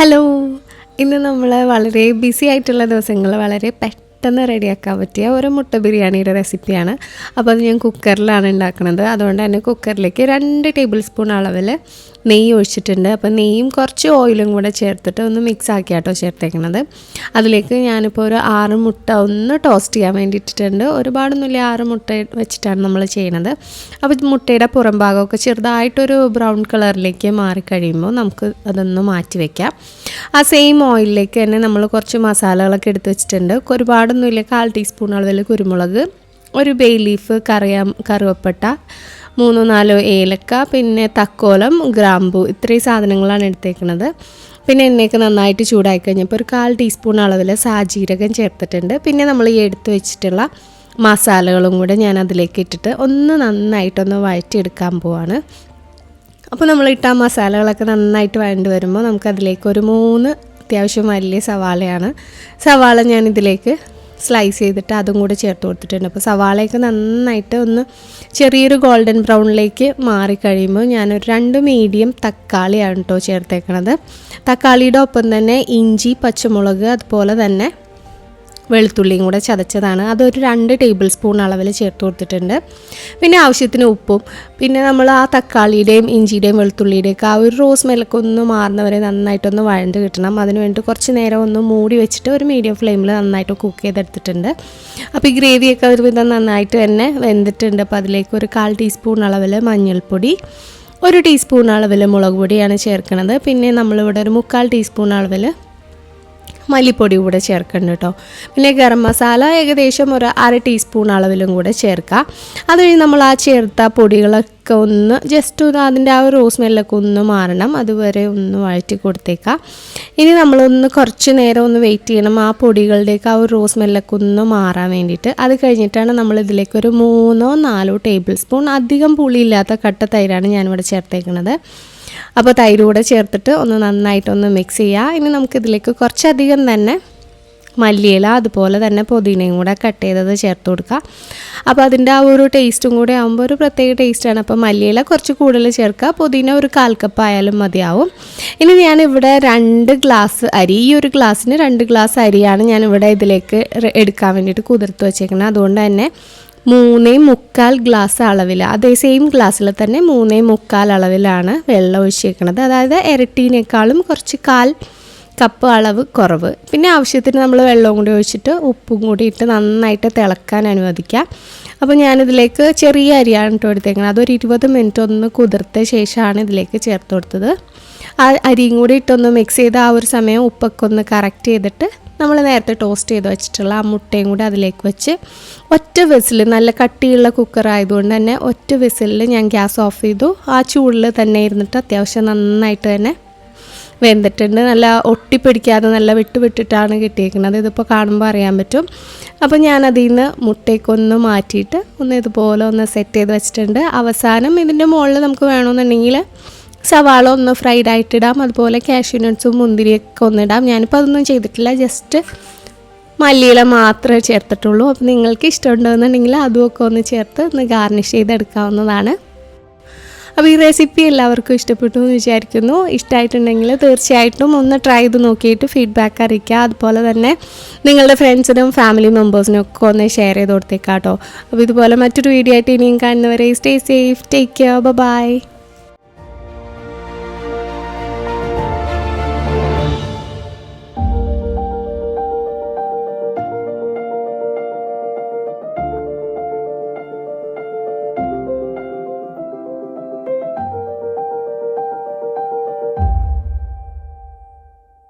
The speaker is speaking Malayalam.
ഹലോ, ഇന്ന് നമ്മൾ വളരെ ബിസി ആയിട്ടുള്ള ദിവസങ്ങൾ വളരെ പെട്ടെന്ന് റെഡിയാക്കാൻ പറ്റിയ ഒരു മുട്ട ബിരിയാണിയുടെ റെസിപ്പിയാണ്. അപ്പോൾ അത് ഞാൻ കുക്കറിലാണ് ഉണ്ടാക്കുന്നത്. അതുകൊണ്ട് തന്നെ കുക്കറിലേക്ക് 2 ടേബിൾ സ്പൂൺ അളവിൽ നെയ്യ് ഒഴിച്ചിട്ടുണ്ട്. അപ്പോൾ നെയ്യും കുറച്ച് ഓയിലും കൂടെ ചേർത്തിട്ട് ഒന്ന് മിക്സ് ആക്കിയാട്ടോ ചേർത്തേക്കുന്നത്. അതിലേക്ക് ഞാനിപ്പോൾ ഒരു 6 മുട്ട ഒന്ന് ടോസ്റ്റ് ചെയ്യാൻ വേണ്ടിയിട്ടുണ്ട്. ഒരുപാടൊന്നുമില്ല, 6 മുട്ട വെച്ചിട്ടാണ് നമ്മൾ ചെയ്യുന്നത്. അപ്പോൾ മുട്ടയുടെ പുറം ഭാഗമൊക്കെ ചെറുതായിട്ടൊരു ബ്രൗൺ കളറിലേക്ക് മാറിക്കഴിയുമ്പോൾ നമുക്ക് അതൊന്ന് മാറ്റി വയ്ക്കാം. ആ സെയിം ഓയിലിലേക്ക് തന്നെ നമ്മൾ കുറച്ച് മസാലകളൊക്കെ എടുത്ത് വെച്ചിട്ടുണ്ട്. ഒരുപാടൊന്നുമില്ല, 1/4 ടീസ്പൂൺ അളവിൽ കുരുമുളക്, ഒരു ബേ ലീഫ്, കറുവപ്പട്ട, 3-4 ഏലക്ക, പിന്നെ തക്കോലം, ഗ്രാമ്പൂ, ഇത്രയും സാധനങ്ങളാണ് എടുത്തേക്കുന്നത്. പിന്നെ എണ്ണയൊക്കെ നന്നായിട്ട് ചൂടായി കഴിഞ്ഞപ്പോൾ ഒരു 1/4 ടീസ്പൂൺ അളവിൽ സാജീരകം ചേർത്തിട്ടുണ്ട്. പിന്നെ നമ്മൾ ഈ എടുത്ത് വെച്ചിട്ടുള്ള മസാലകളും കൂടെ ഞാൻ അതിലേക്ക് ഇട്ടിട്ട് ഒന്ന് നന്നായിട്ടൊന്ന് വഴറ്റിയെടുക്കാൻ പോവാണ്. അപ്പോൾ നമ്മളിട്ട മസാലകളൊക്കെ നന്നായിട്ട് വഴണ്ട് വരുമ്പോൾ നമുക്കതിലേക്ക് ഒരു 3 അത്യാവശ്യം വലിയ സവാള ഞാനിതിലേക്ക് സ്ലൈസ് ചെയ്തിട്ട് അതും കൂടെ ചേർത്ത് കൊടുത്തിട്ടുണ്ട്. അപ്പോൾ സവാളയൊക്കെ നന്നായിട്ട് ഒന്ന് ചെറിയൊരു ഗോൾഡൻ ബ്രൗണിലേക്ക് മാറിക്കഴിയുമ്പോൾ ഞാനൊരു 2 മീഡിയം തക്കാളിയാണ് കേട്ടോ ചേർത്തേക്കണത്. തക്കാളിയുടെ ഒപ്പം തന്നെ ഇഞ്ചി, പച്ചമുളക്, അതുപോലെ തന്നെ വെളുത്തുള്ളിയും കൂടെ ചതച്ചതാണ്. അതൊരു 2 ടേബിൾ സ്പൂൺ അളവിൽ ചേർത്ത് കൊടുത്തിട്ടുണ്ട്. പിന്നെ ആവശ്യത്തിന് ഉപ്പും. പിന്നെ നമ്മൾ ആ തക്കാളിയുടെയും ഇഞ്ചിയുടെയും വെളുത്തുള്ളിയുടെയൊക്കെ ആ ഒരു റോസ് സ്മെല്ലൊക്കെ ഒന്ന് മാറുന്നവരെ നന്നായിട്ടൊന്ന് വഴണ്ട് കിട്ടണം. അതിന് വേണ്ടി കുറച്ച് നേരം ഒന്ന് മൂടി വെച്ചിട്ട് ഒരു മീഡിയം ഫ്ലെയിമിൽ നന്നായിട്ട് കുക്ക് ചെയ്തെടുത്തിട്ടുണ്ട്. അപ്പോൾ ഈ ഗ്രേവിയൊക്കെ ഒരുവിധം നന്നായിട്ട് തന്നെ വെന്തിട്ടുണ്ട്. അപ്പോൾ അതിലേക്ക് ഒരു 1/4 ടീസ്പൂൺ അളവിൽ മഞ്ഞൾപ്പൊടി, 1 ടീസ്പൂൺ അളവിൽ മുളക് പൊടിയാണ് ചേർക്കുന്നത്. പിന്നെ നമ്മളിവിടെ ഒരു 3/4 ടീസ്പൂൺ അളവിൽ മല്ലിപ്പൊടി കൂടെ ചേർക്കണം കേട്ടോ. പിന്നെ ഗരം മസാല ഏകദേശം ഒരു 1/2 ടീസ്പൂൺ അളവിലും കൂടെ ചേർക്കാം. അത് കഴിഞ്ഞ് നമ്മൾ ആ ചേർത്ത പൊടികളൊക്കെ ഒന്ന് ജസ്റ്റ് അതിൻ്റെ ആ ഒരു റോസ് സ്മെല്ലൊക്കെ ഒന്ന് മാറണം, അതുവരെ ഒന്ന് വഴറ്റി കൊടുത്തേക്കാം. ഇനി നമ്മളൊന്ന് കുറച്ച് നേരം ഒന്ന് വെയിറ്റ് ചെയ്യണം, ആ പൊടികളുടെയൊക്കെ ആ ഒരു റോസ് സ്മെല്ലൊക്കെ ഒന്ന് മാറാൻ വേണ്ടിയിട്ട്. അത് കഴിഞ്ഞിട്ടാണ് നമ്മളിതിലേക്ക് ഒരു 3-4 ടേബിൾ സ്പൂൺ അധികം പുളിയില്ലാത്ത കട്ട തൈരാണ് ഞാനിവിടെ ചേർത്തേക്കുന്നത്. അപ്പോൾ തൈര് കൂടെ ചേർത്തിട്ട് ഒന്ന് നന്നായിട്ടൊന്ന് മിക്സ് ചെയ്യുക. ഇനി നമുക്കിതിലേക്ക് കുറച്ചധികം തന്നെ മല്ലിയില, അതുപോലെ തന്നെ പുതിനയും കൂടെ കട്ട് ചെയ്തത് ചേർത്ത് കൊടുക്കുക. അപ്പോൾ അതിൻ്റെ ആ ഒരു ടേസ്റ്റും കൂടെ ആകുമ്പോൾ ഒരു പ്രത്യേക ടേസ്റ്റാണ്. അപ്പോൾ മല്ലിയില കുറച്ച് കൂടുതൽ ചേർക്കുക, പുതിന ഒരു 1/4 കപ്പ് ആയാലും മതിയാവും. ഇനി ഞാനിവിടെ 2 ഗ്ലാസ് അരി, ഈ ഒരു ഗ്ലാസ്സിന് 2 ഗ്ലാസ് അരിയാണ് ഞാനിവിടെ ഇതിലേക്ക് എടുക്കാൻ വേണ്ടിയിട്ട് കുതിർത്ത് വെച്ചേക്കുന്നത്. അതുകൊണ്ട് തന്നെ 3.25 ഗ്ലാസ് അളവിൽ, അതേ സെയിം ഗ്ലാസ്സിൽ തന്നെ 3.25 അളവിലാണ് വെള്ളം ഒഴിച്ചേക്കുന്നത്. അതായത് ഇരട്ടീനേക്കാളും കുറച്ച് 1/4 കപ്പ് അളവ് കുറവ്. പിന്നെ ആവശ്യത്തിന് നമ്മൾ വെള്ളവും കൂടി ഒഴിച്ചിട്ട് ഉപ്പും കൂടി ഇട്ട് നന്നായിട്ട് തിളക്കാൻ അനുവദിക്കാം. അപ്പോൾ ഞാനിതിലേക്ക് ചെറിയ അരിയാണ് കേട്ടോ എടുത്തേക്കുന്നത്. അതൊരു 20 മിനിറ്റ് ഒന്ന് കുതിർത്ത ശേഷമാണ് ഇതിലേക്ക് ചേർത്ത് കൊടുത്തത്. ആ അരിയും കൂടി ഇട്ടൊന്ന് മിക്സ് ചെയ്ത് ആ ഒരു സമയം ഉപ്പൊക്കെ ഒന്ന് കറക്റ്റ് ചെയ്തിട്ട് നമ്മൾ നേരത്തെ ടോസ്റ്റ് ചെയ്ത് വെച്ചിട്ടുള്ള ആ മുട്ടയും കൂടി അതിലേക്ക് വെച്ച് ഒറ്റ വിസിൽ, നല്ല കട്ടിയുള്ള കുക്കർ ആയതുകൊണ്ട് തന്നെ ഒറ്റ വിസിലിൽ ഞാൻ ഗ്യാസ് ഓഫ് ചെയ്തു. ആ ചൂടിൽ തന്നെ ഇരുന്നിട്ട് അത്യാവശ്യം നന്നായിട്ട് തന്നെ വെന്തിട്ടുണ്ട്. നല്ല ഒട്ടിപ്പിടിക്കാതെ നല്ല വിട്ടിട്ടാണ് കിട്ടിയിരിക്കുന്നത്. ഇതിപ്പോൾ കാണുമ്പോൾ അറിയാൻ പറ്റും. അപ്പോൾ ഞാനതിൽ നിന്ന് മുട്ടയ്ക്കൊന്ന് മാറ്റിയിട്ട് ഒന്ന് ഇതുപോലെ ഒന്ന് സെറ്റ് ചെയ്ത് വെച്ചിട്ടുണ്ട്. അവസാനം ഇതിൻ്റെ മുകളിൽ നമുക്ക് വേണമെന്നുണ്ടെങ്കിൽ സവാള ഒന്ന് ഫ്രൈഡ് ആയിട്ടിടാം, അതുപോലെ കാഷ്യൂ നട്ട്സും മുന്തിരിയൊക്കെ ഒന്നിടാം. ഞാനിപ്പോൾ അതൊന്നും ചെയ്തിട്ടില്ല, ജസ്റ്റ് മല്ലിയില മാത്രമേ ചേർത്തിട്ടുള്ളൂ. അപ്പോൾ നിങ്ങൾക്ക് ഇഷ്ടമുണ്ടെന്നുണ്ടെങ്കിൽ അതുമൊക്കെ ഒന്ന് ചേർത്ത് ഒന്ന് ഗാർണിഷ് ചെയ്തെടുക്കാവുന്നതാണ്. അപ്പോൾ ഈ റെസിപ്പി എല്ലാവർക്കും ഇഷ്ടപ്പെട്ടു എന്ന് വിചാരിക്കുന്നു. ഇഷ്ടമായിട്ടുണ്ടെങ്കിൽ തീർച്ചയായിട്ടും ഒന്ന് ട്രൈ ചെയ്ത് നോക്കിയിട്ട് ഫീഡ്ബാക്ക് അറിയിക്കുക. അതുപോലെ തന്നെ നിങ്ങളുടെ ഫ്രണ്ട്സിനും ഫാമിലി മെമ്പേഴ്സിനും ഒക്കെ ഒന്ന് ഷെയർ ചെയ്ത് കൊടുത്തേക്കാം കേട്ടോ. അപ്പോൾ ഇതുപോലെ മറ്റൊരു വീഡിയോ ആയിട്ട് ഇനിയും കാണുന്നവരെ stay safe, take care, by.